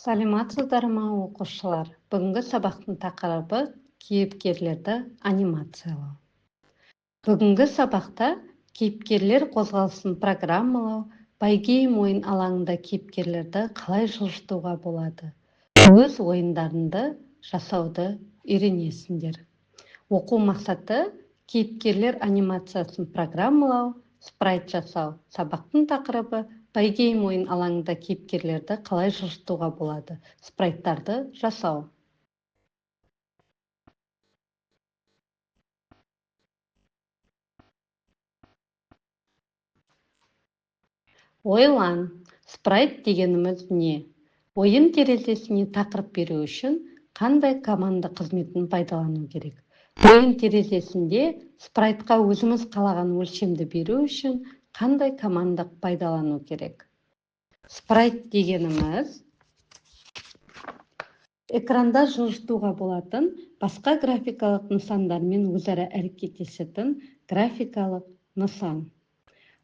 Саламатсыздарма оқушылар. Бүгінгі сабақтың тақырыбы кейіпкерлерді анимациялау. Бүгінгі сабақта кейіпкерлер қозғалысын программалау, байгейм ойын алаңында кейіпкерлерді қалай жылжытуға болады. Өз ойындарында жасауды үйренесіңдер. Оқу мақсаты кейіпкерлер анимациясын программалау, спрайт жасау. Сабақтың тақырыбы байгейм ойын алаңында кейіпкерлерді қалай жылжытуға болады. Спрайттарды жасау. Ойлан, спрайт дегеніміз не? Ойын терезесіне тақырып беру үшін қандай команда қызметін пайдалану керек? Ойын терезесінде спрайтқа өзіміз қалаған өлшемді беру үшін қандай команда пайдалану керек? Спрайт дегеніміз экранда жылжытуға болатын басқа графикалық нысандармен өзара әрекеттесетін графикалық нысан.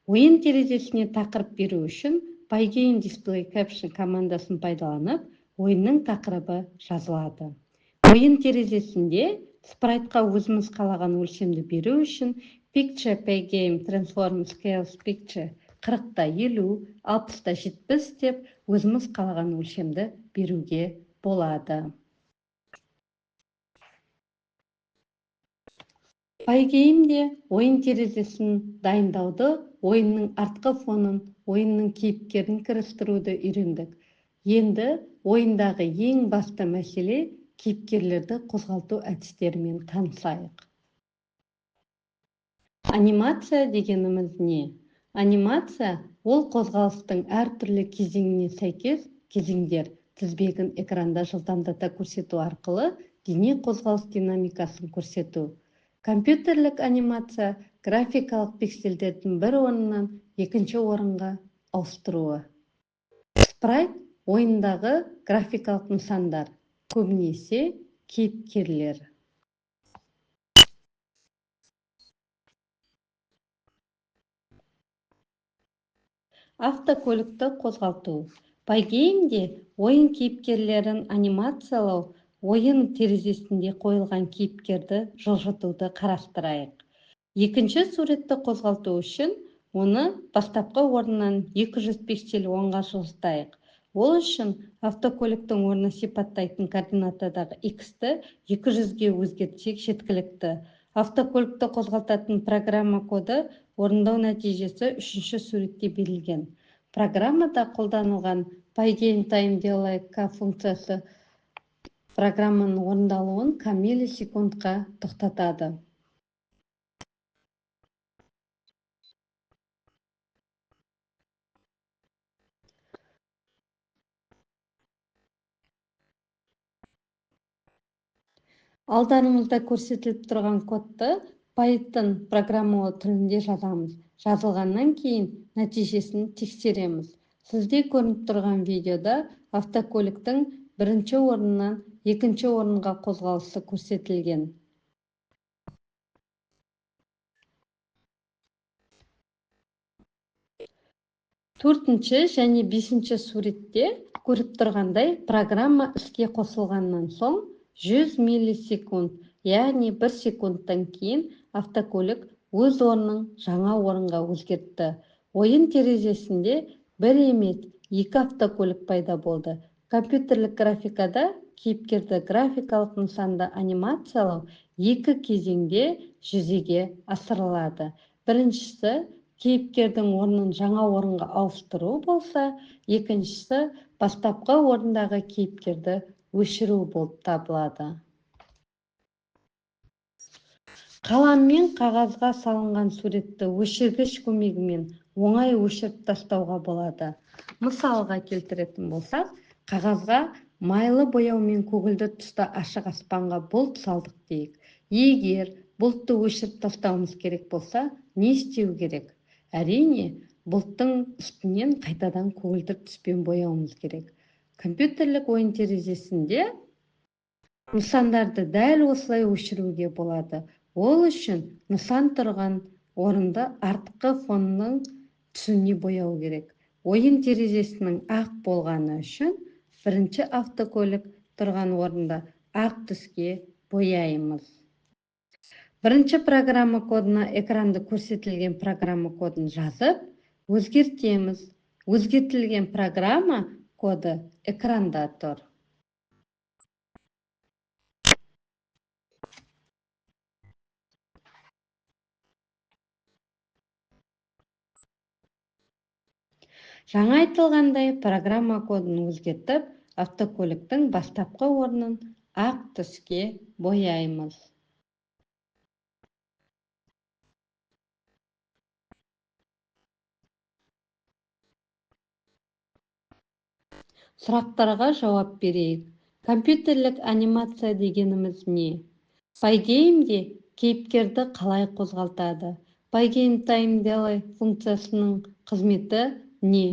Ойын терезесіне тақырып беру үшін байгейм display caption командасын пайдаланып, ойынның тақырыбы жазылады. Ойын терезесінде спрайтқа өзіміз қалаған өлшемді беру үшін picture paygame transform scales picture 40-та 50, 60-та 70 деп өзіміз қалаған өлшемді беруге болады. Байгеймде ойын терезесін дайындауды, ойынның артқы фонын, ойынның кейіпкерін кірістіруді үйрендік. Енді ойындағы ең басты мәселе кейіпкерлерді қозғалту әдістерімен танысайық. Анимация дегеніміз не? Анимация ол қозғалыстың әртүрлі кезеңіне сәйкес кезеңдер тізбегін экранда жылдамдата көрсету арқылы дене қозғалыс динамикасын көрсету. Компьютерлік анимация графикалық пиксельдердің бір орыннан екінші орынға ауыстыруы. Спрайт ойындағы графикалық нысандар, көбінесе кейіпкерлер. Автокөлікті қозғалту. Байгеймде ойын кейіпкерлерін анимациялау, ойын терезесінде қойылған кейіпкерді жылжытуды қарастырайық. Екінші суретті қозғалту үшін оны бастапқы орнынан 200 пиксель оңға жылжытайық. Ол үшін автокөліктің орны сипаттайтын координатадағы X-ті 200-ге өзгертсек жеткілікті. Автокөлікті қозғалтатын программа коды орындау нәтижесі үшінші суретте берілген. Программада қолданылған байгейм time delay функциясы программаның орындалуын миллисекундқа тоқтатады. Алдарыңызда көрсетіліп тұрған кодты Python программалау тілінде жазамыз. Жазылғаннан кейін нәтижесін тексереміз. Сізде көрініп тұрған видеода автокөліктің бірінші орыннан екінші орынға қозғалысы көрсетілген. Төртінші және бесінші суретте көріп тұрғандай программа іске қосылғаннан соң 100 миллисекунд, яғни 1 секундтан кейін автокөлік өз орнын жаңа орынға өзгертті. Ойын терезесінде бір емес, екі автокөлік пайда болды. Компьютерлік графикада кейіпкерді графикалық нысанда анимациялау екі кезеңде жүзеге асырылады. Біріншісі кейіпкердің орнын жаңа орынға ауыстыру болса, екіншісі бастапқы орындағы кейіпкерді өшіру болып табылады. Қаламмен қағазға салынған суретті өшіргіш көмегімен оңай өшіріп тастауға болады. Мысалға келтіретін болсақ, қағазға майлы бояумен көгілдір түсті ашық аспанға бұлт салдық дейік. Егер бұлтты өшіріп тастауымыз керек болса, не істеу керек? Әрине, бұлттың үстінен қайтадан көгілдір түспен бояуымыз керек. Компьютерлік ойын терезесінде нысандарды дәл осылай өшіруге болады. Ол үшін нысан тұрған орынды артқы фонның түсіне бояу керек. Ойын терезесінің ақ болғаны үшін бірінші автокөлік тұрған орынды ақ түске бояймыз. Бірінші программа кодына экранды көрсетілген программа кодын жазып, өзгертеміз. Өзгертілген программа коды экранда тұр. Жаңа айтылғандай, программа кодын өзгертіп, автокөліктің бастапқы орнын ақ түске бояймыз. Сұрақтарға жауап берейік. Компьютерлік анимация дегеніміз не? Пойгеймде кейіпкерді қалай қозғалтады? Пойгеймтаймделай функциясының қызметі не?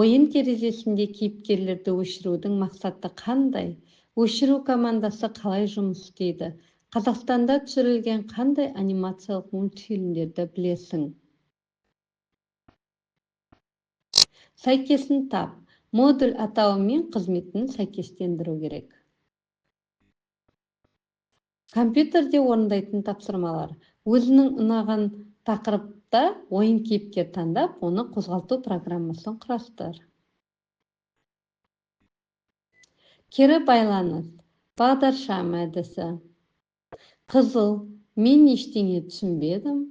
Ойын терезесінде кейіпкерлерді өшірудің мақсаты қандай? Өшіру командасы қалай жұмыс істейді? Қазақстанда түсірілген қандай анимациялық мультфильмдерді білесің? Сәйкесін тап. Модуль атауы мен қызметін сәйкестендіру керек. Компьютерде орындайтын тапсырмалар. Өзінің ұнаған тақырыпта ойын кейіпкер таңдап, оны қозғалту программасын құрастыр. Кері байланыс. Бағдаршам әдісі. Қызыл, мен ештеңе түсінбедім.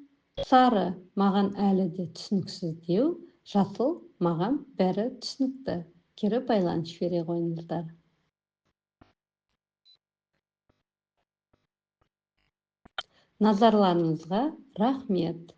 Сары, маған әлі де түсініксіз деу. Жасыл, маған бәрі түсінікті. Кері байланыс бере қойыңыздар. Назарларыңызға рахмет.